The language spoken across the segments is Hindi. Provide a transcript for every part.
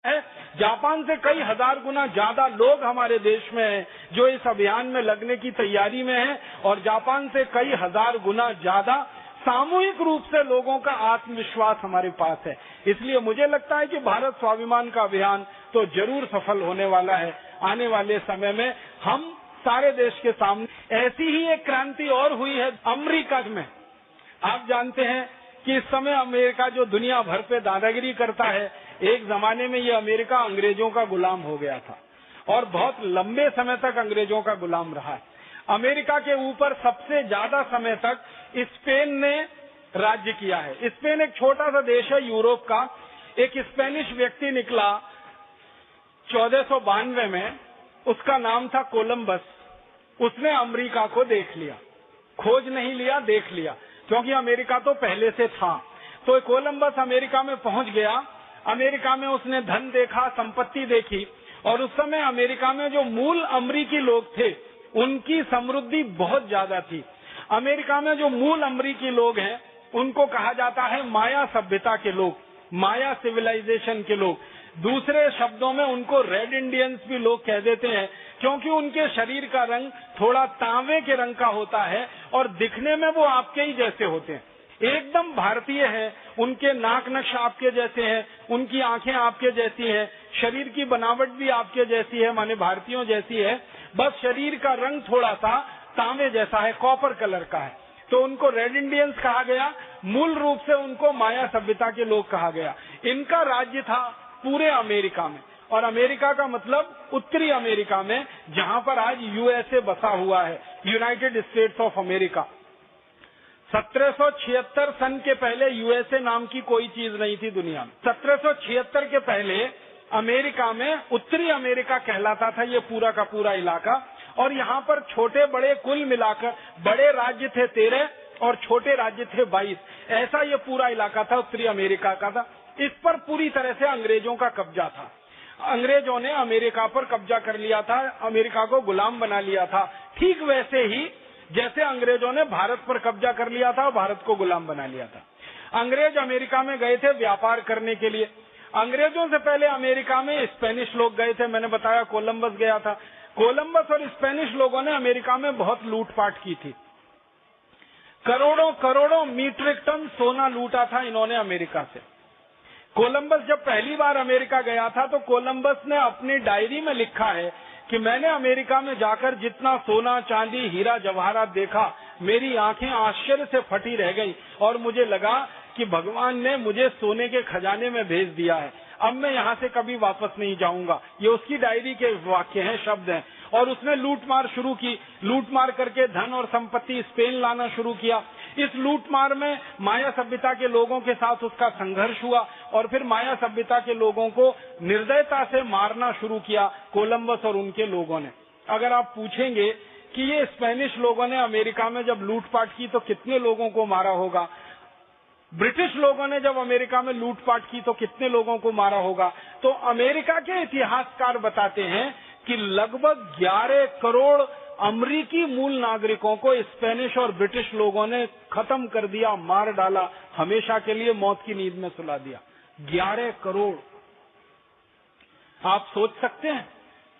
है। जापान से कई हजार गुना ज्यादा लोग हमारे देश में हैं जो इस अभियान में लगने की तैयारी में हैं, और जापान से कई हजार गुना ज्यादा सामूहिक रूप से लोगों का आत्मविश्वास हमारे पास है। इसलिए मुझे लगता है कि भारत स्वाभिमान का अभियान तो जरूर सफल होने वाला है। आने वाले समय में हम सारे देश के सामने ऐसी ही एक क्रांति और हुई है अमेरिका में। आप जानते हैं कि इस समय अमेरिका जो दुनिया भर पे दादागिरी करता है, एक जमाने में ये अमेरिका अंग्रेजों का गुलाम हो गया था और बहुत लंबे समय तक अंग्रेजों का गुलाम रहा है। अमेरिका के ऊपर सबसे ज्यादा समय तक स्पेन ने राज्य किया है। स्पेन एक छोटा सा देश है यूरोप का। एक स्पेनिश व्यक्ति निकला 1492 में, उसका नाम था कोलंबस। उसने अमेरिका को देख लिया, खोज नहीं लिया, देख लिया, क्योंकि अमेरिका तो पहले से था। तो कोलंबस अमेरिका में पहुंच गया। अमेरिका में उसने धन देखा, संपत्ति देखी, और उस समय अमेरिका में जो मूल अमरीकी लोग थे उनकी समृद्धि बहुत ज्यादा थी। अमेरिका में जो मूल अमरीकी लोग हैं उनको कहा जाता है माया सभ्यता के लोग, माया सिविलाइजेशन के लोग। दूसरे शब्दों में उनको रेड इंडियंस भी लोग कह देते हैं, क्योंकि उनके शरीर का रंग थोड़ा तांबे के रंग का होता है और दिखने में वो आपके ही जैसे होते हैं, एकदम भारतीय है। उनके नाक नक्श आपके जैसे हैं, उनकी आंखें आपके जैसी हैं, शरीर की बनावट भी आपके जैसी है, माने भारतीयों जैसी है, बस शरीर का रंग थोड़ा सा तांबे जैसा है, कॉपर कलर का है। तो उनको रेड इंडियंस कहा गया। मूल रूप से उनको माया सभ्यता के लोग कहा गया। इनका राज्य था पूरे अमेरिका में, और अमेरिका का मतलब उत्तरी अमेरिका में, जहां पर आज यूएसए बसा हुआ है, यूनाइटेड स्टेट्स ऑफ अमेरिका। 1776 सन के पहले यूएसए नाम की कोई चीज नहीं थी दुनिया में। 1776 के पहले अमेरिका में उत्तरी अमेरिका कहलाता था ये पूरा का पूरा इलाका, और यहाँ पर छोटे बड़े कुल मिलाकर बड़े राज्य थे 13 और छोटे राज्य थे 22। ऐसा ये पूरा इलाका था उत्तरी अमेरिका का था। इस पर पूरी तरह से अंग्रेजों का कब्जा था। अंग्रेजों ने अमेरिका पर कब्जा कर लिया था, अमेरिका को गुलाम बना लिया था। ठीक वैसे ही जैसे अंग्रेजों ने भारत पर कब्जा कर लिया था और भारत को गुलाम बना लिया था। अंग्रेज अमेरिका में गए थे व्यापार करने के लिए। अंग्रेजों से पहले अमेरिका में स्पेनिश लोग गए थे, मैंने बताया कोलंबस गया था। कोलंबस और स्पेनिश लोगों ने अमेरिका में बहुत लूटपाट की थी। करोड़ों करोड़ों मीट्रिक टन सोना लूटा था इन्होंने अमेरिका से। कोलंबस जब पहली बार अमेरिका गया था तो कोलंबस ने अपनी डायरी में लिखा है कि मैंने अमेरिका में जाकर जितना सोना चांदी हीरा जवाहरात देखा, मेरी आंखें आश्चर्य से फटी रह गई और मुझे लगा कि भगवान ने मुझे सोने के खजाने में भेज दिया है, अब मैं यहाँ से कभी वापस नहीं जाऊंगा। ये उसकी डायरी के वाक्य हैं, शब्द हैं। और उसने लूटमार शुरू की, लूटमार करके धन और संपत्ति स्पेन लाना शुरू किया। इस लूटमार में माया सभ्यता के लोगों के साथ उसका संघर्ष हुआ और फिर माया सभ्यता के लोगों को निर्दयता से मारना शुरू किया कोलंबस और उनके लोगों ने। अगर आप पूछेंगे कि ये स्पेनिश लोगों ने अमेरिका में जब लूटपाट की तो कितने लोगों को मारा होगा, ब्रिटिश लोगों ने जब अमेरिका में लूटपाट की तो कितने लोगों को मारा होगा, तो अमेरिका के इतिहासकार बताते हैं कि लगभग 11 करोड़ अमरीकी मूल नागरिकों को स्पेनिश और ब्रिटिश लोगों ने खत्म कर दिया, मार डाला, हमेशा के लिए मौत की नींद में सुला दिया। 11 करोड़, आप सोच सकते हैं,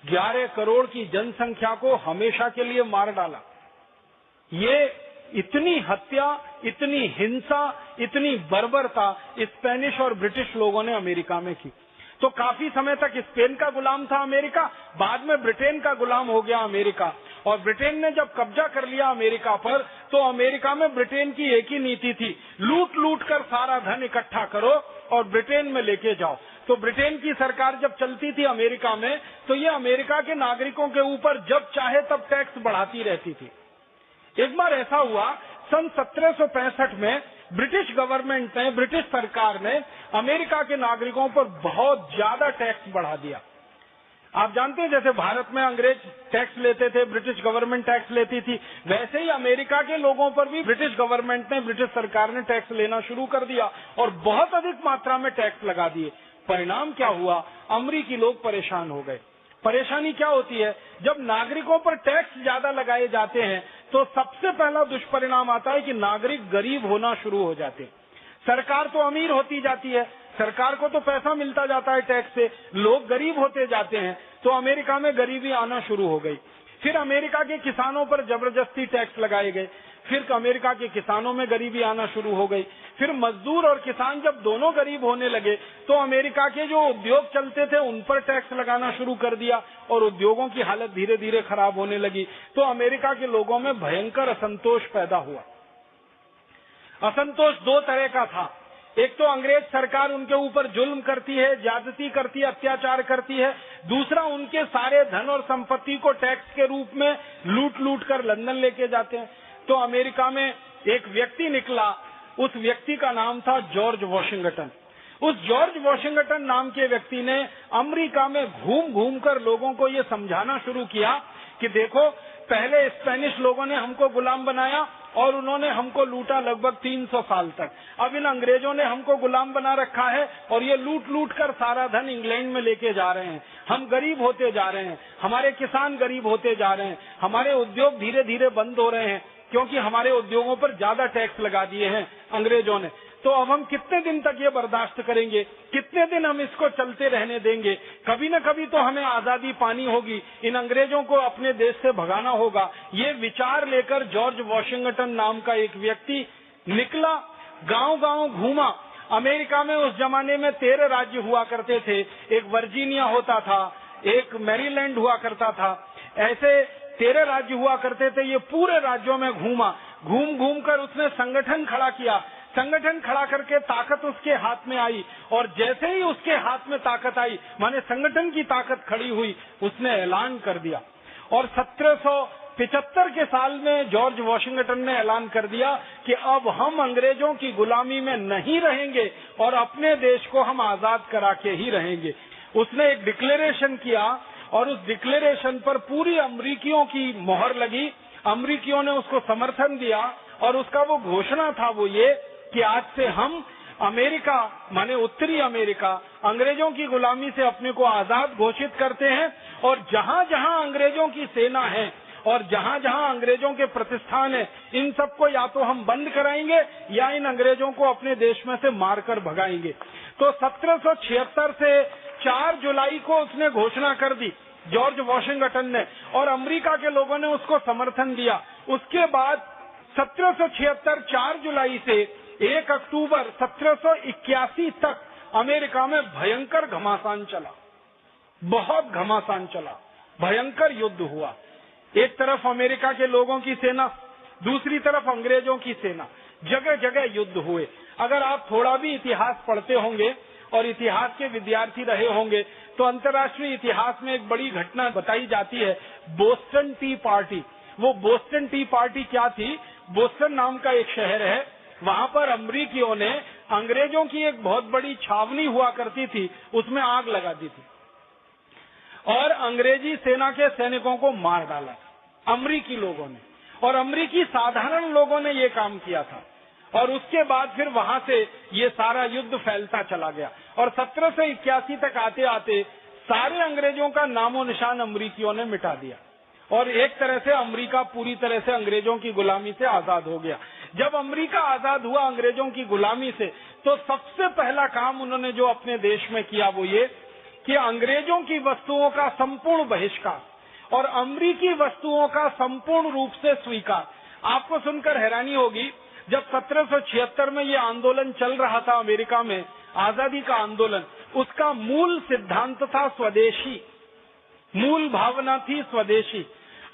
11 करोड़ की जनसंख्या को हमेशा के लिए मार डाला। ये इतनी हत्या, इतनी हिंसा, इतनी बर्बरता स्पेनिश और ब्रिटिश लोगों ने अमेरिका में की। तो काफी समय तक स्पेन का गुलाम था अमेरिका, बाद में ब्रिटेन का गुलाम हो गया अमेरिका। और ब्रिटेन ने जब कब्जा कर लिया अमेरिका पर, तो अमेरिका में ब्रिटेन की एक ही नीति थी, लूट लूट कर सारा धन इकट्ठा करो और ब्रिटेन में लेके जाओ। तो ब्रिटेन की सरकार जब चलती थी अमेरिका में, तो ये अमेरिका के नागरिकों के ऊपर जब चाहे तब टैक्स बढ़ाती रहती थी। एक बार ऐसा हुआ, सन 1765 में ब्रिटिश गवर्नमेंट ने, ब्रिटिश सरकार ने अमेरिका के नागरिकों पर बहुत ज्यादा टैक्स बढ़ा दिया। आप जानते हैं जैसे भारत में अंग्रेज टैक्स लेते थे, ब्रिटिश गवर्नमेंट टैक्स लेती थी, वैसे ही अमेरिका के लोगों पर भी ब्रिटिश गवर्नमेंट ने, ब्रिटिश सरकार ने टैक्स लेना शुरू कर दिया और बहुत अधिक मात्रा में टैक्स लगा दिए। परिणाम क्या हुआ, अमरीकी लोग परेशान हो गए। परेशानी क्या होती है, जब नागरिकों पर टैक्स ज्यादा लगाए जाते हैं तो सबसे पहला दुष्परिणाम आता है कि नागरिक गरीब होना शुरू हो जाते हैं। सरकार तो अमीर होती जाती है, सरकार को तो पैसा मिलता जाता है टैक्स से, लोग गरीब होते जाते हैं, तो अमेरिका में गरीबी आना शुरू हो गई। फिर अमेरिका के किसानों पर जबरदस्ती टैक्स लगाए गए, फिर अमेरिका के किसानों में गरीबी आना शुरू हो गई। फिर मजदूर और किसान जब दोनों गरीब होने लगे तो अमेरिका के जो उद्योग चलते थे उन पर टैक्स लगाना शुरू कर दिया और उद्योगों की हालत धीरे धीरे खराब होने लगी। तो अमेरिका के लोगों में भयंकर असंतोष पैदा हुआ। असंतोष दो तरह का था। एक तो अंग्रेज सरकार उनके ऊपर जुल्म करती है, ज्यादती करती है, अत्याचार करती है। दूसरा, उनके सारे धन और संपत्ति को टैक्स के रूप में लूट लूट कर लंदन लेके जाते हैं। तो अमेरिका में एक व्यक्ति निकला, उस व्यक्ति का नाम था जॉर्ज वॉशिंगटन। उस जॉर्ज वॉशिंगटन नाम के व्यक्ति ने अमेरिका में घूम घूम कर लोगों को ये समझाना शुरू किया कि देखो, पहले स्पेनिश लोगों ने हमको गुलाम बनाया और उन्होंने हमको लूटा लगभग 300 साल तक। अब इन अंग्रेजों ने हमको गुलाम बना रखा है और ये लूट लूट कर सारा धन इंग्लैंड में लेके जा रहे हैं। हम गरीब होते जा रहे हैं, हमारे किसान गरीब होते जा रहे हैं, हमारे उद्योग धीरे धीरे बंद हो रहे हैं क्योंकि हमारे उद्योगों पर ज्यादा टैक्स लगा दिए हैं अंग्रेजों ने। तो अब हम कितने दिन तक ये बर्दाश्त करेंगे, कितने दिन हम इसको चलते रहने देंगे? कभी न कभी तो हमें आजादी पानी होगी, इन अंग्रेजों को अपने देश से भगाना होगा। ये विचार लेकर जॉर्ज वॉशिंगटन नाम का एक व्यक्ति निकला, गांव गांव घूमा। अमेरिका में उस जमाने में 13 राज्य हुआ करते थे। एक वर्जीनिया होता था, एक मैरीलैंड हुआ करता था, ऐसे 13 राज्य हुआ करते थे। ये पूरे राज्यों में घूमा, घूम घूम कर उसने संगठन खड़ा किया। संगठन खड़ा करके ताकत उसके हाथ में आई और जैसे ही उसके हाथ में ताकत आई, माने संगठन की ताकत खड़ी हुई, उसने ऐलान कर दिया। और 1775 के साल में जॉर्ज वॉशिंगटन ने ऐलान कर दिया कि अब हम अंग्रेजों की गुलामी में नहीं रहेंगे और अपने देश को हम आजाद करा के ही रहेंगे। उसने एक डिक्लेरेशन किया और उस डिक्लेरेशन पर पूरी अमरीकियों की मोहर लगी। अमरीकियों ने उसको समर्थन दिया और उसका वो घोषणा था वो ये कि आज से हम अमेरिका माने उत्तरी अमेरिका अंग्रेजों की गुलामी से अपने को आजाद घोषित करते हैं और जहां जहां अंग्रेजों की सेना है और जहां जहां अंग्रेजों के प्रतिष्ठान है, इन सबको या तो हम बंद कराएंगे या इन अंग्रेजों को अपने देश में से मारकर भगाएंगे। तो 1776 से 4 जुलाई को उसने घोषणा कर दी जॉर्ज वॉशिंगटन ने और अमेरिका के लोगों ने उसको समर्थन दिया। उसके बाद 1776 4 जुलाई से 1 अक्टूबर 1781 तक अमेरिका में भयंकर घमासान चला, बहुत घमासान चला, भयंकर युद्ध हुआ। एक तरफ अमेरिका के लोगों की सेना, दूसरी तरफ अंग्रेजों की सेना, जगह जगह युद्ध हुए। अगर आप थोड़ा भी इतिहास पढ़ते होंगे और इतिहास के विद्यार्थी रहे होंगे तो अंतर्राष्ट्रीय इतिहास में एक बड़ी घटना बताई जाती है, बोस्टन टी पार्टी। वो बोस्टन टी पार्टी क्या थी? बोस्टन नाम का एक शहर है, वहां पर अमरीकियों ने अंग्रेजों की एक बहुत बड़ी छावनी हुआ करती थी, उसमें आग लगा दी थी और अंग्रेजी सेना के सैनिकों को मार डाला था अमरीकी लोगों ने। और अमरीकी साधारण लोगों ने ये काम किया था और उसके बाद फिर वहां से ये सारा युद्ध फैलता चला गया और 1781 तक आते आते सारे अंग्रेजों का नामो निशान अमरीकियों ने मिटा दिया और एक तरह से अमेरिका पूरी तरह से अंग्रेजों की गुलामी से आजाद हो गया। जब अमेरिका आजाद हुआ अंग्रेजों की गुलामी से, तो सबसे पहला काम उन्होंने जो अपने देश में किया वो ये कि अंग्रेजों की वस्तुओं का संपूर्ण बहिष्कार और अमेरिकी वस्तुओं का संपूर्ण रूप से स्वीकार। आपको सुनकर हैरानी होगी, जब 1776 में ये आंदोलन चल रहा था अमेरिका में, आजादी का आंदोलन, उसका मूल सिद्धांत था स्वदेशी, मूल भावना थी स्वदेशी।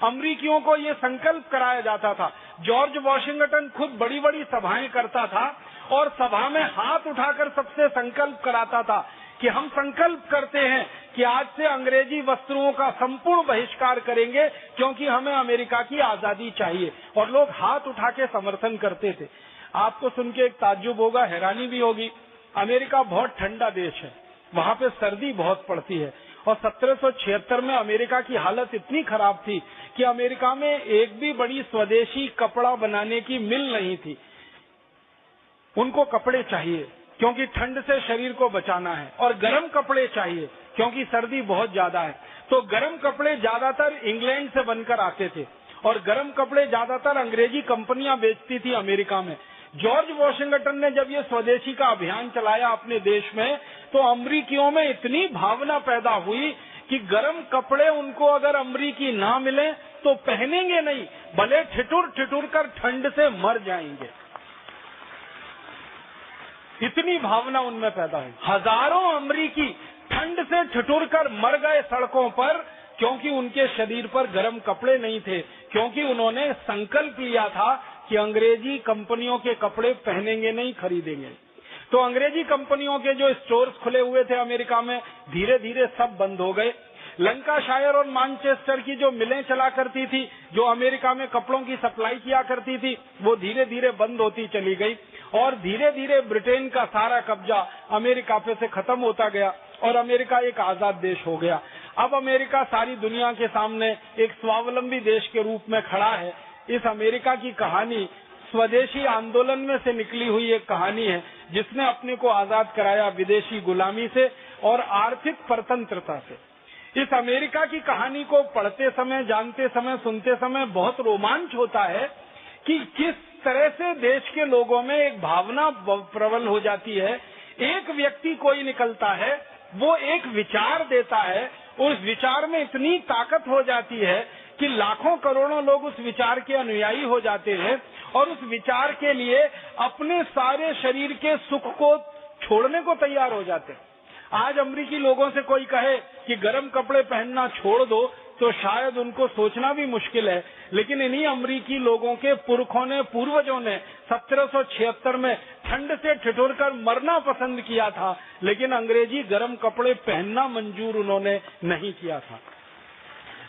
अमरीकियों को ये संकल्प कराया जाता था। जॉर्ज वॉशिंगटन खुद बड़ी बड़ी सभाएं करता था और सभा में हाथ उठाकर सबसे संकल्प कराता था कि हम संकल्प करते हैं कि आज से अंग्रेजी वस्त्रों का संपूर्ण बहिष्कार करेंगे क्योंकि हमें अमेरिका की आजादी चाहिए। और लोग हाथ उठा के समर्थन करते थे। आपको सुन के एक ताज्जुब होगा, हैरानी भी होगी, अमेरिका बहुत ठंडा देश है, वहाँ पे सर्दी बहुत पड़ती है और 1776 में अमेरिका की हालत इतनी खराब थी कि अमेरिका में एक भी बड़ी स्वदेशी कपड़ा बनाने की मिल नहीं थी। उनको कपड़े चाहिए क्योंकि ठंड से शरीर को बचाना है और गर्म कपड़े चाहिए क्योंकि सर्दी बहुत ज्यादा है। तो गर्म कपड़े ज्यादातर इंग्लैंड से बनकर आते थे और गर्म कपड़े ज्यादातर अंग्रेजी कंपनियां बेचती थी अमेरिका में। जॉर्ज वॉशिंगटन ने जब ये स्वदेशी का अभियान चलाया अपने देश में, तो अमरीकियों में इतनी भावना पैदा हुई कि गर्म कपड़े उनको अगर अमरीकी ना मिले तो पहनेंगे नहीं, भले ठिठुर ठिठुर कर ठंड से मर जाएंगे। इतनी भावना उनमें पैदा हुई। हजारों अमरीकी ठंड से ठिठुर कर मर गए सड़कों पर, क्योंकि उनके शरीर पर गर्म कपड़े नहीं थे, क्योंकि उन्होंने संकल्प लिया था कि अंग्रेजी कंपनियों के कपड़े पहनेंगे नहीं, खरीदेंगे। तो अंग्रेजी कंपनियों के जो स्टोर्स खुले हुए थे अमेरिका में, धीरे धीरे सब बंद हो गए। लंकाशायर और मैनचेस्टर की जो मिलें चला करती थी, जो अमेरिका में कपड़ों की सप्लाई किया करती थी, वो धीरे धीरे बंद होती चली गई और धीरे धीरे ब्रिटेन का सारा कब्जा अमेरिका पे से खत्म होता गया और अमेरिका एक आजाद देश हो गया। अब अमेरिका सारी दुनिया के सामने एक स्वावलंबी देश के रूप में खड़ा है। इस अमेरिका की कहानी स्वदेशी आंदोलन में से निकली हुई एक कहानी है, जिसने अपने को आजाद कराया विदेशी गुलामी से और आर्थिक परतंत्रता से। इस अमेरिका की कहानी को पढ़ते समय, जानते समय, सुनते समय बहुत रोमांच होता है कि किस तरह से देश के लोगों में एक भावना प्रबल हो जाती है। एक व्यक्ति कोई निकलता है, वो एक विचार देता है, उस विचार में इतनी ताकत हो जाती है कि लाखों करोड़ों लोग उस विचार के अनुयायी हो जाते हैं और उस विचार के लिए अपने सारे शरीर के सुख को छोड़ने को तैयार हो जाते हैं। आज अमरीकी लोगों से कोई कहे कि गर्म कपड़े पहनना छोड़ दो तो शायद उनको सोचना भी मुश्किल है, लेकिन इन्हीं अमरीकी लोगों के पुरखों ने, पूर्वजों ने 1776 में ठंड से ठिठुर कर मरना पसंद किया था, लेकिन अंग्रेजी गर्म कपड़े पहनना मंजूर उन्होंने नहीं किया था।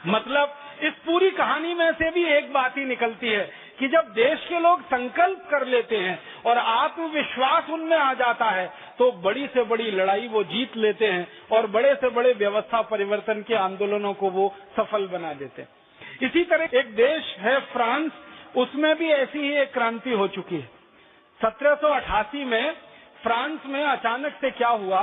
मतलब इस पूरी कहानी में से भी एक बात ही निकलती है कि जब देश के लोग संकल्प कर लेते हैं और आत्मविश्वास उनमें आ जाता है, तो बड़ी से बड़ी लड़ाई वो जीत लेते हैं और बड़े से बड़े व्यवस्था परिवर्तन के आंदोलनों को वो सफल बना देते हैं। इसी तरह एक देश है फ्रांस, उसमें भी ऐसी ही एक क्रांति हो चुकी है। 1788 में फ्रांस में अचानक से क्या हुआ,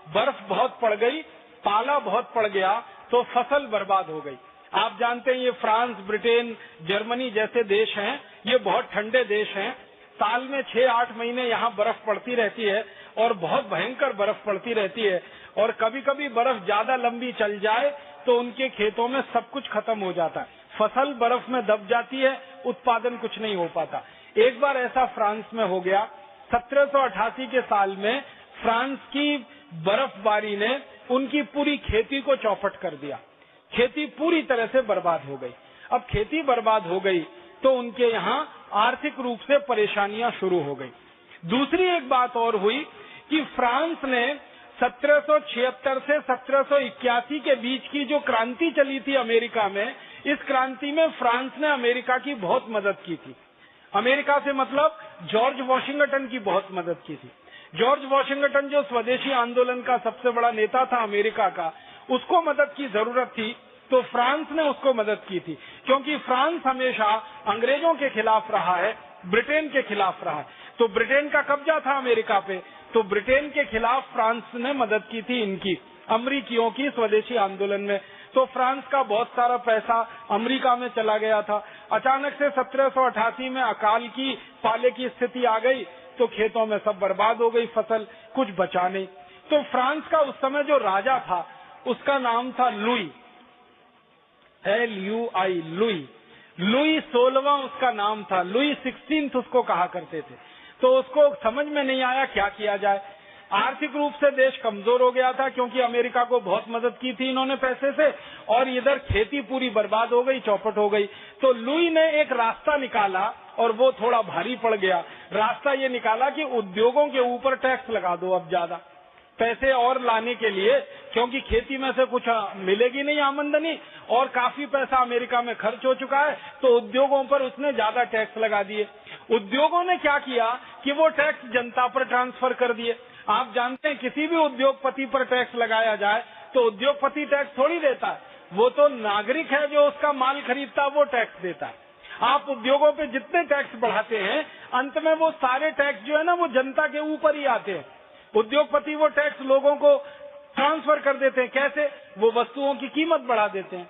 बर्फ बहुत पड़ गई, पाला बहुत पड़ गया, तो फसल बर्बाद हो गई। आप जानते हैं ये फ्रांस, ब्रिटेन, जर्मनी जैसे देश हैं, ये बहुत ठंडे देश हैं। साल में 6-8 महीने यहाँ बर्फ पड़ती रहती है और बहुत भयंकर बर्फ पड़ती रहती है, और कभी कभी बर्फ ज्यादा लंबी चल जाए तो उनके खेतों में सब कुछ खत्म हो जाता है, फसल बर्फ में दब जाती है, उत्पादन कुछ नहीं हो पाता। एक बार ऐसा फ्रांस में हो गया। 1788 के साल में फ्रांस की बर्फबारी ने उनकी पूरी खेती को चौपट कर दिया, खेती पूरी तरह से बर्बाद हो गई। अब खेती बर्बाद हो गई तो उनके यहाँ आर्थिक रूप से परेशानियां शुरू हो गई। दूसरी एक बात और हुई कि फ्रांस ने 1776 से 1781 के बीच की जो क्रांति चली थी अमेरिका में, इस क्रांति में फ्रांस ने अमेरिका की बहुत मदद की थी। अमेरिका से मतलब जॉर्ज वॉशिंगटन की बहुत मदद की थी। जॉर्ज वॉशिंगटन जो स्वदेशी आंदोलन का सबसे बड़ा नेता था अमेरिका का, उसको मदद की जरूरत थी, तो फ्रांस ने उसको मदद की थी, क्योंकि फ्रांस हमेशा अंग्रेजों के खिलाफ रहा है, ब्रिटेन के खिलाफ रहा है। तो ब्रिटेन का कब्जा था अमेरिका पे, तो ब्रिटेन के खिलाफ फ्रांस ने मदद की थी इनकी, अमरीकियों की स्वदेशी आंदोलन में। तो फ्रांस का बहुत सारा पैसा अमेरिका में चला गया था। अचानक से 1788 में अकाल की पाले की स्थिति आ गई, तो खेतों में सब बर्बाद हो गई, फसल कुछ बचा नहीं। तो फ्रांस का उस समय जो राजा था उसका नाम था लुई, LUI, लुई 16वां उसका नाम था, लुई 16 उसको कहा करते थे। तो उसको समझ में नहीं आया क्या किया जाए। आर्थिक रूप से देश कमजोर हो गया था, क्योंकि अमेरिका को बहुत मदद की थी इन्होंने पैसे से, और इधर खेती पूरी बर्बाद हो गई, चौपट हो गई। तो लुई ने एक रास्ता निकाला, और वो थोड़ा भारी पड़ गया। रास्ता ये निकाला कि उद्योगों के ऊपर टैक्स लगा दो अब ज्यादा, पैसे और लाने के लिए, क्योंकि खेती में से कुछ मिलेगी नहीं आमदनी, और काफी पैसा अमेरिका में खर्च हो चुका है, तो उद्योगों पर उसने ज्यादा टैक्स लगा दिए। उद्योगों ने क्या किया कि वो टैक्स जनता पर ट्रांसफर कर दिए। आप जानते हैं किसी भी उद्योगपति पर टैक्स लगाया जाए तो उद्योगपति टैक्स थोड़ी देता है, वो तो नागरिक है जो उसका माल खरीदता है वो टैक्स देता है। आप उद्योगों पे जितने टैक्स बढ़ाते हैं, अंत में वो सारे टैक्स जो है ना वो जनता के ऊपर ही आते हैं। उद्योगपति वो टैक्स लोगों को ट्रांसफर कर देते हैं। कैसे? वो वस्तुओं की कीमत बढ़ा देते हैं।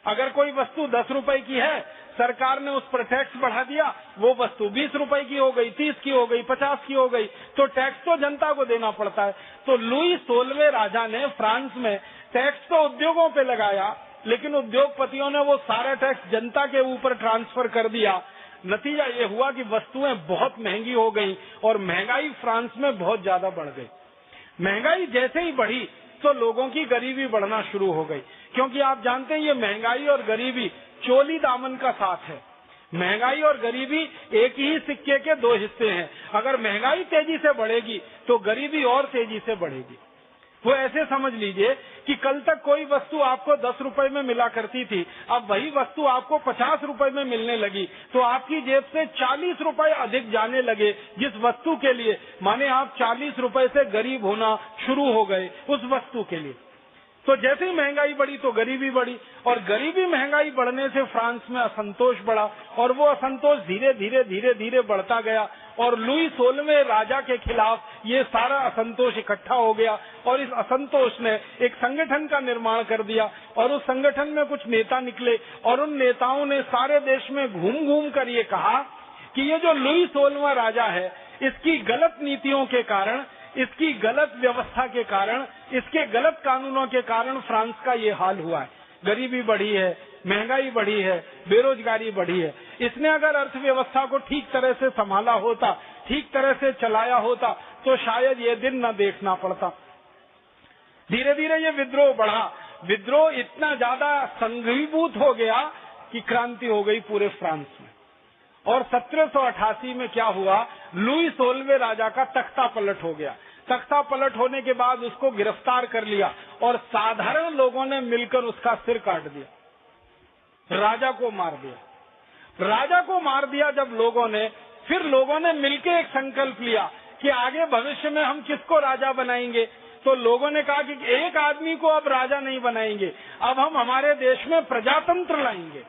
अगर कोई वस्तु 10 रुपए की है सरकार ने उस पर टैक्स बढ़ा दिया, वो वस्तु 20 रुपए की हो गई, 30 की हो गई, 50 की हो गई, तो टैक्स तो जनता को देना पड़ता है। तो लुई 16वें राजा ने फ्रांस में टैक्स तो उद्योगों पे लगाया, लेकिन उद्योगपतियों ने वो सारा टैक्स जनता के ऊपर ट्रांसफर कर दिया। नतीजा ये हुआ कि वस्तुएं बहुत महंगी हो गई और महंगाई फ्रांस में बहुत ज्यादा बढ़ गई। महंगाई जैसे ही बढ़ी तो लोगों की गरीबी बढ़ना शुरू हो गई, क्योंकि आप जानते हैं ये महंगाई और गरीबी चोली दामन का साथ है। महंगाई और गरीबी एक ही सिक्के के दो हिस्से हैं। अगर महंगाई तेजी से बढ़ेगी तो गरीबी और तेजी से बढ़ेगी। वो ऐसे समझ लीजिए कि कल तक कोई वस्तु आपको 10 रुपए में मिला करती थी, अब वही वस्तु आपको 50 रुपए में मिलने लगी, तो आपकी जेब से 40 रुपए अधिक जाने लगे जिस वस्तु के लिए, माने आप 40 रुपए से गरीब होना शुरू हो गए उस वस्तु के लिए। तो जैसे ही महंगाई बढ़ी तो गरीबी बढ़ी, और गरीबी महंगाई बढ़ने से फ्रांस में असंतोष बढ़ा, और वो असंतोष धीरे धीरे धीरे धीरे बढ़ता गया, और लुई 16वें राजा के खिलाफ ये सारा असंतोष इकट्ठा हो गया, और इस असंतोष ने एक संगठन का निर्माण कर दिया, और उस संगठन में कुछ नेता निकले, और उन नेताओं ने सारे देश में घूम घूम कर ये कहा कि ये जो लुई 16वां राजा है, इसकी गलत नीतियों के कारण, इसकी गलत व्यवस्था के कारण, इसके गलत कानूनों के कारण फ्रांस का ये हाल हुआ है। गरीबी बढ़ी है, महंगाई बढ़ी है, बेरोजगारी बढ़ी है। इसने अगर अर्थव्यवस्था को ठीक तरह से संभाला होता, ठीक तरह से चलाया होता, तो शायद ये दिन न देखना पड़ता। धीरे धीरे ये विद्रोह बढ़ा, विद्रोह इतना ज्यादा संघीभूत हो गया कि क्रांति हो गई पूरे फ्रांस में। और 1788 में क्या हुआ, लुई 16वें राजा का तख्ता पलट हो गया। तख्ता पलट होने के बाद उसको गिरफ्तार कर लिया और साधारण लोगों ने मिलकर उसका सिर काट दिया, राजा को मार दिया। राजा को मार दिया जब लोगों ने, फिर लोगों ने मिलकर एक संकल्प लिया कि आगे भविष्य में हम किसको राजा बनाएंगे। तो लोगों ने कहा कि एक आदमी को अब राजा नहीं बनाएंगे, अब हम हमारे देश में प्रजातंत्र लाएंगे।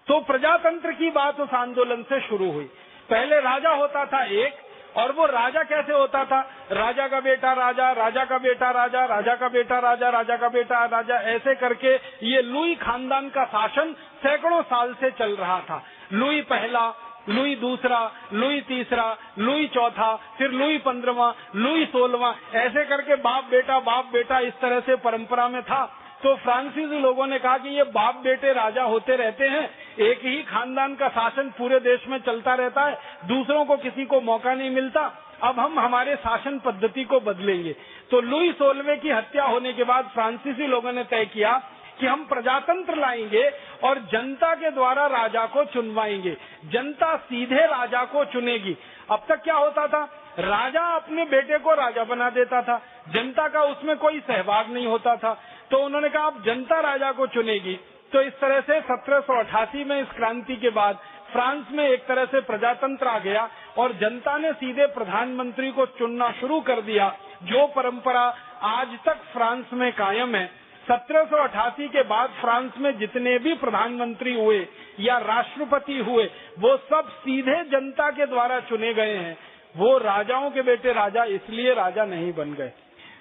तो प्रजातंत्र की बात उस आंदोलन से शुरू हुई। पहले राजा होता था एक, और वो राजा कैसे होता था, राजा का बेटा राजा, राजा का बेटा राजा, राजा का बेटा राजा, राजा का बेटा राजा, ऐसे करके ये लुई खानदान का शासन सैकड़ों साल से चल रहा था। लुई पहला, लुई दूसरा, लुई तीसरा, लुई चौथा, फिर लुई 15वां, लुई 16वां, ऐसे करके बाप बेटा इस तरह से परंपरा में था। तो फ्रांसीसी लोगों ने कहा कि ये बाप बेटे राजा होते रहते हैं, एक ही खानदान का शासन पूरे देश में चलता रहता है, दूसरों को किसी को मौका नहीं मिलता, अब हम हमारे शासन पद्धति को बदलेंगे। तो लुई 16वें की हत्या होने के बाद फ्रांसीसी लोगों ने तय किया कि हम प्रजातंत्र लाएंगे और जनता के द्वारा राजा को चुनवाएंगे, जनता सीधे राजा को चुनेगी। अब तक क्या होता था, राजा अपने बेटे को राजा बना देता था, जनता का उसमें कोई सहभाग नहीं होता था। तो उन्होंने कहा अब जनता राजा को चुनेगी। तो इस तरह से 1788 में इस क्रांति के बाद फ्रांस में एक तरह से प्रजातंत्र आ गया और जनता ने सीधे प्रधानमंत्री को चुनना शुरू कर दिया, जो परंपरा आज तक फ्रांस में कायम है। 1788 के बाद फ्रांस में जितने भी प्रधानमंत्री हुए या राष्ट्रपति हुए, वो सब सीधे जनता के द्वारा चुने गए हैं। वो राजाओं के बेटे राजा इसलिए राजा नहीं बन गए।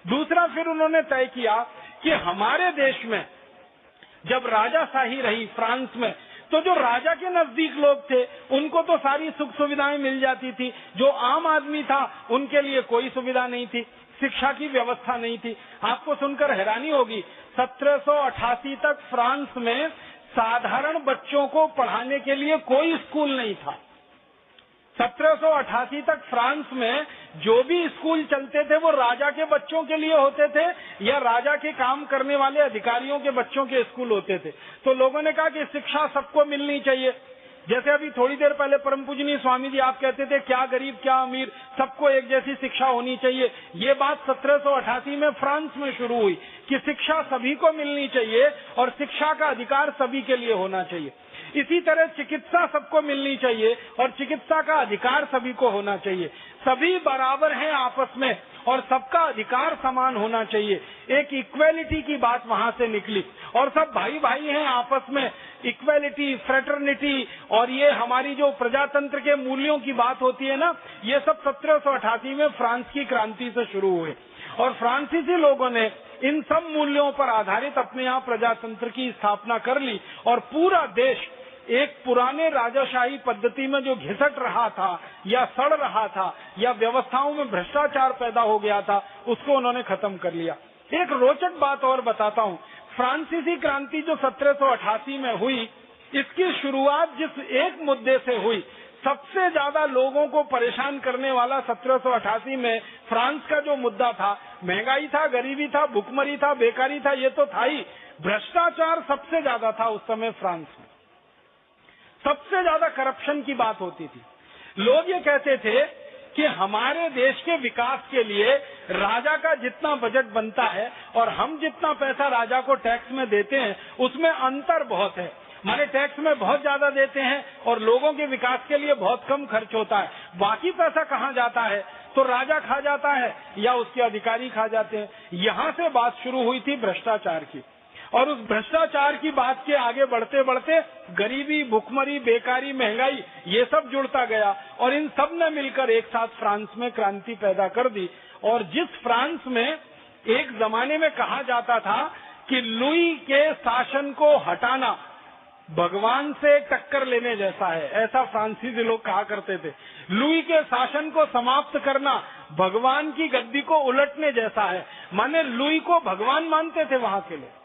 दूसरा, फिर उन्होंने तय किया कि हमारे देश में जब राजाशाही रही फ्रांस में, तो जो राजा के नजदीक लोग थे उनको तो सारी सुख सुविधाएं मिल जाती थी, जो आम आदमी था उनके लिए कोई सुविधा नहीं थी, शिक्षा की व्यवस्था नहीं थी। आपको सुनकर हैरानी होगी, 1788 तक फ्रांस में साधारण बच्चों को पढ़ाने के लिए कोई स्कूल नहीं था। 1788 तक फ्रांस में जो भी स्कूल चलते थे वो राजा के बच्चों के लिए होते थे या राजा के काम करने वाले अधिकारियों के बच्चों के स्कूल होते थे। तो लोगों ने कहा कि शिक्षा सबको मिलनी चाहिए। जैसे अभी थोड़ी देर पहले परम पूजनीय स्वामी जी आप कहते थे क्या गरीब क्या अमीर, सबको एक जैसी शिक्षा होनी चाहिए। ये बात 1788 में फ्रांस में शुरू हुई कि शिक्षा सभी को मिलनी चाहिए और शिक्षा का अधिकार सभी के लिए होना चाहिए। इसी तरह चिकित्सा सबको मिलनी चाहिए और चिकित्सा का अधिकार सभी को होना चाहिए। सभी बराबर हैं आपस में और सबका अधिकार समान होना चाहिए। एक इक्वेलिटी की बात वहां से निकली और सब भाई भाई हैं आपस में। इक्वेलिटी, फ्रेटर्निटी और ये हमारी जो प्रजातंत्र के मूल्यों की बात होती है ना, ये सब 1788 में फ्रांस की क्रांति से शुरू हुए और फ्रांसीसी लोगों ने इन सब मूल्यों पर आधारित अपने यहाँ प्रजातंत्र की स्थापना कर ली और पूरा देश एक पुराने राजाशाही पद्धति में जो घिसट रहा था या सड़ रहा था या व्यवस्थाओं में भ्रष्टाचार पैदा हो गया था, उसको उन्होंने खत्म कर लिया। एक रोचक बात और बताता हूँ, फ्रांसीसी क्रांति जो 1788 में हुई, इसकी शुरुआत जिस एक मुद्दे से हुई, सबसे ज्यादा लोगों को परेशान करने वाला 1788 में फ्रांस का जो मुद्दा था, महंगाई था, गरीबी था, भुखमरी था, बेकारी था, ये तो था ही, भ्रष्टाचार सबसे ज्यादा था उस समय फ्रांस में। सबसे ज्यादा करप्शन की बात होती थी। लोग ये कहते थे कि हमारे देश के विकास के लिए राजा का जितना बजट बनता है और हम जितना पैसा राजा को टैक्स में देते हैं, उसमें अंतर बहुत है। हमारे टैक्स में बहुत ज्यादा देते हैं और लोगों के विकास के लिए बहुत कम खर्च होता है। बाकी पैसा कहाँ जाता है? तो राजा खा जाता है या उसके अधिकारी खा जाते हैं। यहाँ से बात शुरू हुई थी भ्रष्टाचार की, और उस भ्रष्टाचार की बात के आगे बढ़ते बढ़ते गरीबी, भुखमरी, बेकारी, महंगाई, ये सब जुड़ता गया और इन सब ने मिलकर एक साथ फ्रांस में क्रांति पैदा कर दी। और जिस फ्रांस में एक जमाने में कहा जाता था कि लुई के शासन को हटाना भगवान से टक्कर लेने जैसा है, ऐसा फ्रांसीसी लोग कहा करते थे। लुई के शासन को समाप्त करना भगवान की गद्दी को उलटने जैसा है। माने लुई को भगवान मानते थे, वहां के लोग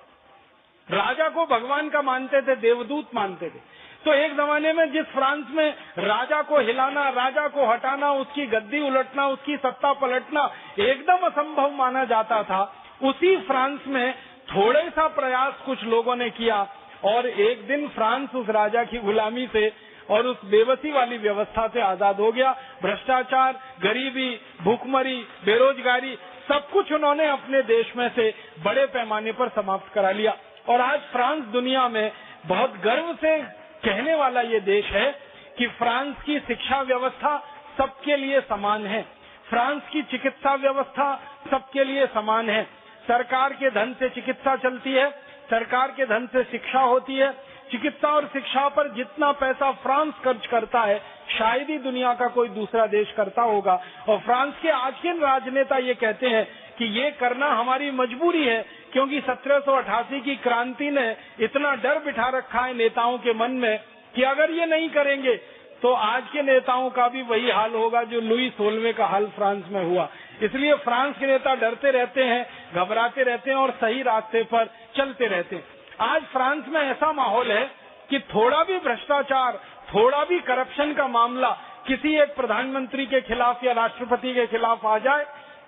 राजा को भगवान का मानते थे, देवदूत मानते थे। तो एक जमाने में जिस फ्रांस में राजा को हिलाना, राजा को हटाना, उसकी गद्दी उलटना, उसकी सत्ता पलटना एकदम असंभव माना जाता था, उसी फ्रांस में थोड़े सा प्रयास कुछ लोगों ने किया और एक दिन फ्रांस उस राजा की गुलामी से और उस बेबसी वाली व्यवस्था से आजाद हो गया। भ्रष्टाचार, गरीबी, भूखमरी, बेरोजगारी, सब कुछ उन्होंने अपने देश में से बड़े पैमाने पर समाप्त करा लिया। और आज फ्रांस दुनिया में बहुत गर्व से कहने वाला ये देश है कि फ्रांस की शिक्षा व्यवस्था सबके लिए समान है, फ्रांस की चिकित्सा व्यवस्था सबके लिए समान है, सरकार के धन से चिकित्सा चलती है, सरकार के धन से शिक्षा होती है। चिकित्सा और शिक्षा पर जितना पैसा फ्रांस खर्च करता है, शायद ही दुनिया का कोई दूसरा देश करता होगा। और फ्रांस के आज के राजनेता ये कहते हैं कि ये करना हमारी मजबूरी है, क्योंकि 1788 की क्रांति ने इतना डर बिठा रखा है नेताओं के मन में कि अगर ये नहीं करेंगे तो आज के नेताओं का भी वही हाल होगा जो लुई 16वें का हाल फ्रांस में हुआ। इसलिए फ्रांस के नेता डरते रहते हैं, घबराते रहते हैं और सही रास्ते पर चलते रहते हैं। आज फ्रांस में ऐसा माहौल है कि थोड़ा भी भ्रष्टाचार, थोड़ा भी करप्शन का मामला किसी एक प्रधानमंत्री के खिलाफ या राष्ट्रपति के खिलाफ आ जाए,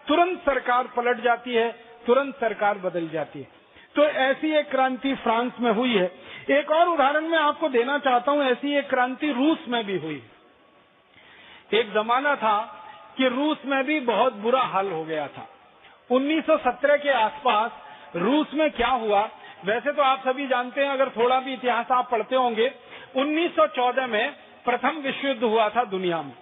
तुरंत सरकार पलट जाती है, तुरंत सरकार बदल जाती है। तो ऐसी एक क्रांति फ्रांस में हुई है। एक और उदाहरण मैं आपको देना चाहता हूँ, ऐसी एक क्रांति रूस में भी हुई। एक जमाना था कि रूस में भी बहुत बुरा हाल हो गया था। 1917 के आसपास रूस में क्या हुआ, वैसे तो आप सभी जानते हैं, अगर थोड़ा भी इतिहास आप पढ़ते होंगे, 1914 में प्रथम विश्व युद्ध हुआ था दुनिया में।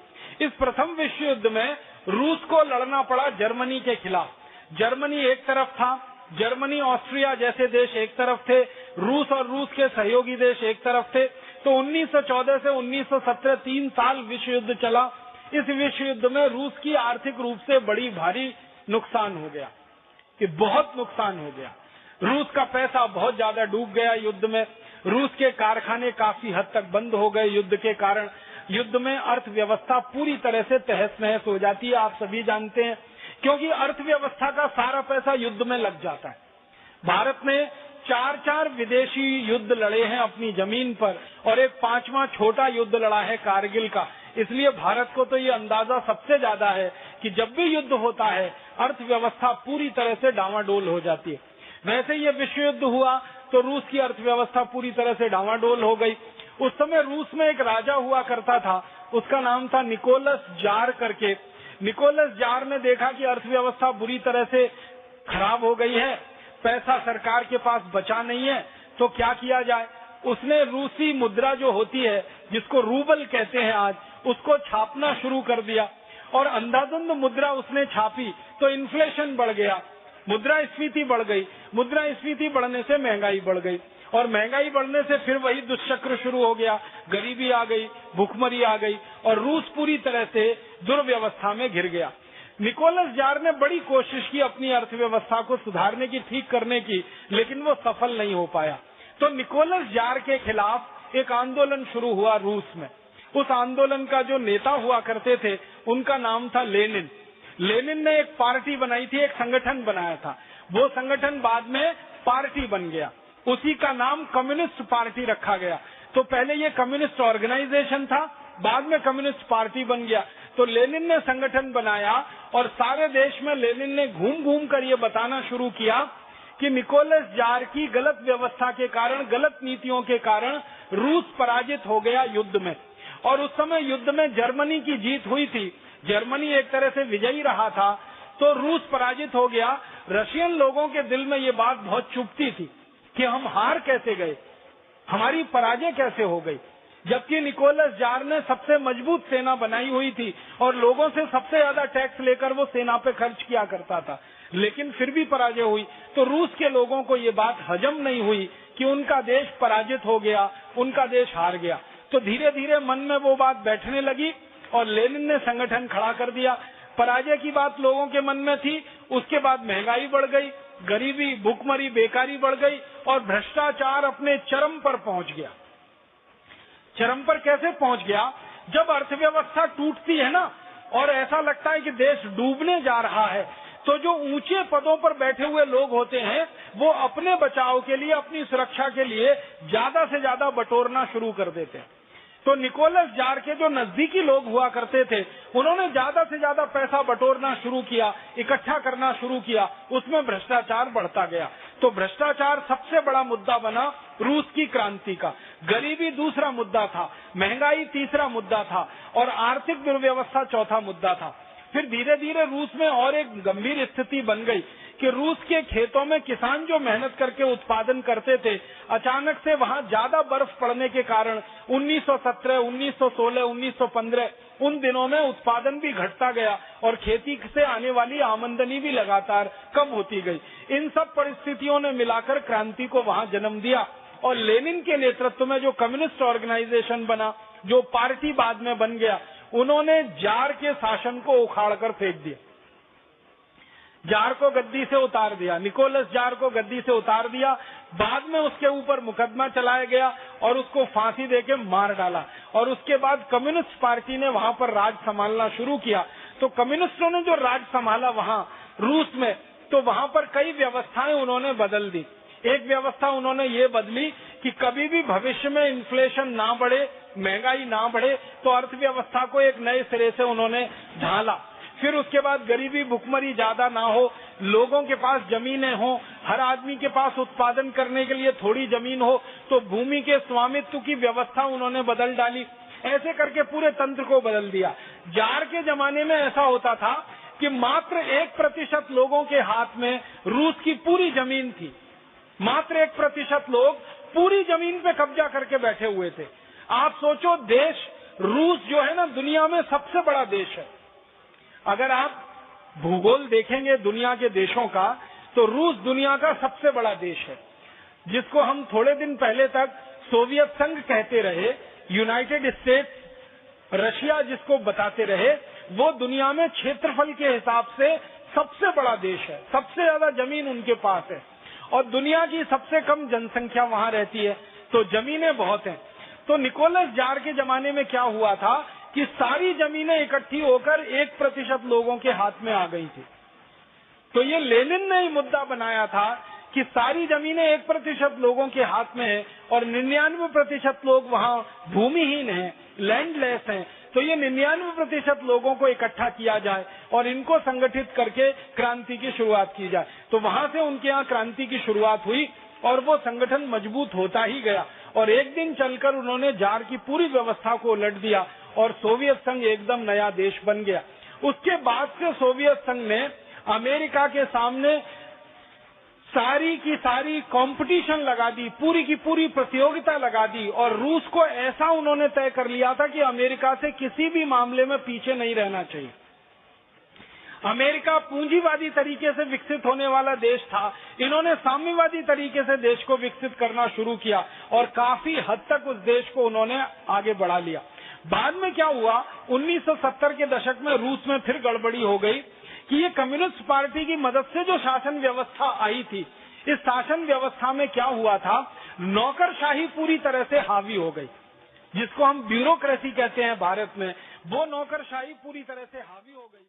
इस प्रथम विश्व युद्ध में रूस को लड़ना पड़ा जर्मनी के खिलाफ। जर्मनी एक तरफ था, जर्मनी, ऑस्ट्रिया जैसे देश एक तरफ थे, रूस और रूस के सहयोगी देश एक तरफ थे। तो 1914 से 1917 3 साल विश्व युद्ध चला। इस विश्व युद्ध में रूस की आर्थिक रूप से बड़ी भारी नुकसान हो गया, कि बहुत नुकसान हो गया। रूस का पैसा बहुत ज्यादा डूब गया युद्ध में। रूस के कारखाने काफी हद तक बंद हो गए युद्ध के कारण। युद्ध में अर्थव्यवस्था पूरी तरह से तहस नहस हो जाती है, आप सभी जानते हैं, क्योंकि अर्थव्यवस्था का सारा पैसा युद्ध में लग जाता है। भारत ने 4 विदेशी युद्ध लड़े हैं अपनी जमीन पर और एक 5वां छोटा युद्ध लड़ा है कारगिल का। इसलिए भारत को तो ये अंदाजा सबसे ज्यादा है कि जब भी युद्ध होता है अर्थव्यवस्था पूरी तरह से डावाडोल हो जाती है। वैसे ये विश्व युद्ध हुआ तो रूस की अर्थव्यवस्था पूरी तरह से डावाडोल हो गई। उस समय रूस में एक राजा हुआ करता था, उसका नाम था निकोलस जार करके। निकोलस जार ने देखा कि अर्थव्यवस्था बुरी तरह से खराब हो गई है, पैसा सरकार के पास बचा नहीं है, तो क्या किया जाए। उसने रूसी मुद्रा जो होती है, जिसको रूबल कहते हैं आज, उसको छापना शुरू कर दिया और अंधाधुंध मुद्रा उसने छापी तो इन्फ्लेशन बढ़ गया, मुद्रास्फीति बढ़ गई। मुद्रास्फीति बढ़ने से महंगाई बढ़ गई और महंगाई बढ़ने से फिर वही दुष्चक्र शुरू हो गया, गरीबी आ गई, भूखमरी आ गई और रूस पूरी तरह से दुर्व्यवस्था में घिर गया। निकोलस जार ने बड़ी कोशिश की अपनी अर्थव्यवस्था को सुधारने की, ठीक करने की, लेकिन वो सफल नहीं हो पाया। तो निकोलस जार के खिलाफ एक आंदोलन शुरू हुआ रूस में। उस आंदोलन का जो नेता हुआ करते थे उनका नाम था लेनिन। लेनिन ने एक पार्टी बनाई थी, एक संगठन बनाया था। वो संगठन बाद में पार्टी बन गया, उसी का नाम कम्युनिस्ट पार्टी रखा गया। तो पहले ये कम्युनिस्ट ऑर्गेनाइजेशन था, बाद में कम्युनिस्ट पार्टी बन गया। तो लेनिन ने संगठन बनाया और सारे देश में लेनिन ने घूम घूम कर ये बताना शुरू किया कि निकोलस जार की गलत व्यवस्था के कारण, गलत नीतियों के कारण रूस पराजित हो गया युद्ध में। और उस समय युद्ध में जर्मनी की जीत हुई थी, जर्मनी एक तरह से विजयी रहा था, तो रूस पराजित हो गया। रशियन लोगों के दिल में ये बात बहुत चुभती थी कि हम हार कैसे गए, हमारी पराजय कैसे हो गई, जबकि निकोलस जार ने सबसे मजबूत सेना बनाई हुई थी और लोगों से सबसे ज्यादा टैक्स लेकर वो सेना पे खर्च किया करता था, लेकिन फिर भी पराजय हुई। तो रूस के लोगों को ये बात हजम नहीं हुई कि उनका देश पराजित हो गया, उनका देश हार गया। तो धीरे धीरे मन में वो बात बैठने लगी और लेनिन ने संगठन खड़ा कर दिया। पराजय की बात लोगों के मन में थी, उसके बाद महंगाई बढ़ गई, गरीबी, भूखमरी, बेकारी बढ़ गई और भ्रष्टाचार अपने चरम पर पहुंच गया। चरम पर कैसे पहुंच गया? जब अर्थव्यवस्था टूटती है ना और ऐसा लगता है कि देश डूबने जा रहा है, तो जो ऊंचे पदों पर बैठे हुए लोग होते हैं वो अपने बचाव के लिए, अपनी सुरक्षा के लिए ज्यादा से ज्यादा बटोरना शुरू कर देते हैं। तो निकोलस जार के जो नजदीकी लोग हुआ करते थे उन्होंने ज्यादा से ज्यादा पैसा बटोरना शुरू किया, इकट्ठा करना शुरू किया, उसमें भ्रष्टाचार बढ़ता गया। तो भ्रष्टाचार सबसे बड़ा मुद्दा बना रूस की क्रांति का। गरीबी दूसरा मुद्दा था, महंगाई तीसरा मुद्दा था और आर्थिक दुर्व्यवस्था चौथा मुद्दा था। फिर धीरे धीरे रूस में और एक गंभीर स्थिति बन गई कि रूस के खेतों में किसान जो मेहनत करके उत्पादन करते थे, अचानक से वहां ज्यादा बर्फ पड़ने के कारण 1917, 1916, 1915 उन दिनों में उत्पादन भी घटता गया और खेती से आने वाली आमदनी भी लगातार कम होती गई। इन सब परिस्थितियों ने मिलाकर क्रांति को वहां जन्म दिया और लेनिन के नेतृत्व में जो कम्युनिस्ट ऑर्गेनाइजेशन बना, जो पार्टी बाद में बन गया, उन्होंने जार के शासन को उखाड़कर फेंक दिया, जार को गद्दी से उतार दिया, निकोलस जार को गद्दी से उतार दिया। बाद में उसके ऊपर मुकदमा चलाया गया और उसको फांसी देके मार डाला और उसके बाद कम्युनिस्ट पार्टी ने वहां पर राज संभालना शुरू किया। तो कम्युनिस्टों ने जो राज संभाला वहां रूस में, तो वहां पर कई व्यवस्थाएं उन्होंने बदल दी। एक व्यवस्था उन्होंने ये बदली कि कभी भी भविष्य में इन्फ्लेशन ना बढ़े, महंगाई ना बढ़े, तो अर्थव्यवस्था को एक नए सिरे से उन्होंने ढाला। फिर उसके बाद गरीबी, भुखमरी ज्यादा ना हो, लोगों के पास जमीनें हो, हर आदमी के पास उत्पादन करने के लिए थोड़ी जमीन हो, तो भूमि के स्वामित्व की व्यवस्था उन्होंने बदल डाली। ऐसे करके पूरे तंत्र को बदल दिया। जार के जमाने में ऐसा होता था कि मात्र 1% लोगों के हाथ में रूस की पूरी जमीन थी, मात्र 1% लोग पूरी जमीन पे कब्जा करके बैठे हुए थे। आप सोचो, देश रूस जो है ना दुनिया में सबसे बड़ा देश है। अगर आप भूगोल देखेंगे दुनिया के देशों का, तो रूस दुनिया का सबसे बड़ा देश है, जिसको हम थोड़े दिन पहले तक सोवियत संघ कहते रहे, यूनाइटेड स्टेट्स, रशिया जिसको बताते रहे, वो दुनिया में क्षेत्रफल के हिसाब से सबसे बड़ा देश है, सबसे ज्यादा जमीन उनके पास है और दुनिया की सबसे कम जनसंख्या वहां रहती है, तो जमीनें बहुत हैं। तो निकोलस जार के जमाने में क्या हुआ था कि सारी जमीनें इकट्ठी होकर 1% लोगों के हाथ में आ गई थी। तो ये लेनिन ने ही मुद्दा बनाया था कि सारी जमीनें 1% लोगों के हाथ में है और 99% लोग वहां भूमिहीन हैं, लैंडलेस हैं। तो ये 99% लोगों को इकट्ठा किया जाए और इनको संगठित करके क्रांति की शुरुआत की जाए। तो वहां से उनके यहाँ क्रांति की शुरुआत हुई और वो संगठन मजबूत होता ही गया और एक दिन चलकर उन्होंने जार की पूरी व्यवस्था को उलट दिया और सोवियत संघ एकदम नया देश बन गया। उसके बाद से सोवियत संघ ने अमेरिका के सामने सारी की सारी कंपटीशन लगा दी, पूरी की पूरी प्रतियोगिता लगा दी और रूस को ऐसा उन्होंने तय कर लिया था कि अमेरिका से किसी भी मामले में पीछे नहीं रहना चाहिए। अमेरिका पूंजीवादी तरीके से विकसित होने वाला देश था, इन्होंने साम्यवादी तरीके से देश को विकसित करना शुरू किया और काफी हद तक उस देश को उन्होंने आगे बढ़ा लिया। बाद में क्या हुआ, 1970 के दशक में रूस में फिर गड़बड़ी हो गई कि ये कम्युनिस्ट पार्टी की मदद से जो शासन व्यवस्था आई थी, इस शासन व्यवस्था में क्या हुआ था, नौकरशाही पूरी तरह से हावी हो गई, जिसको हम ब्यूरोक्रेसी कहते हैं भारत में, वो नौकरशाही पूरी तरह से हावी हो गई।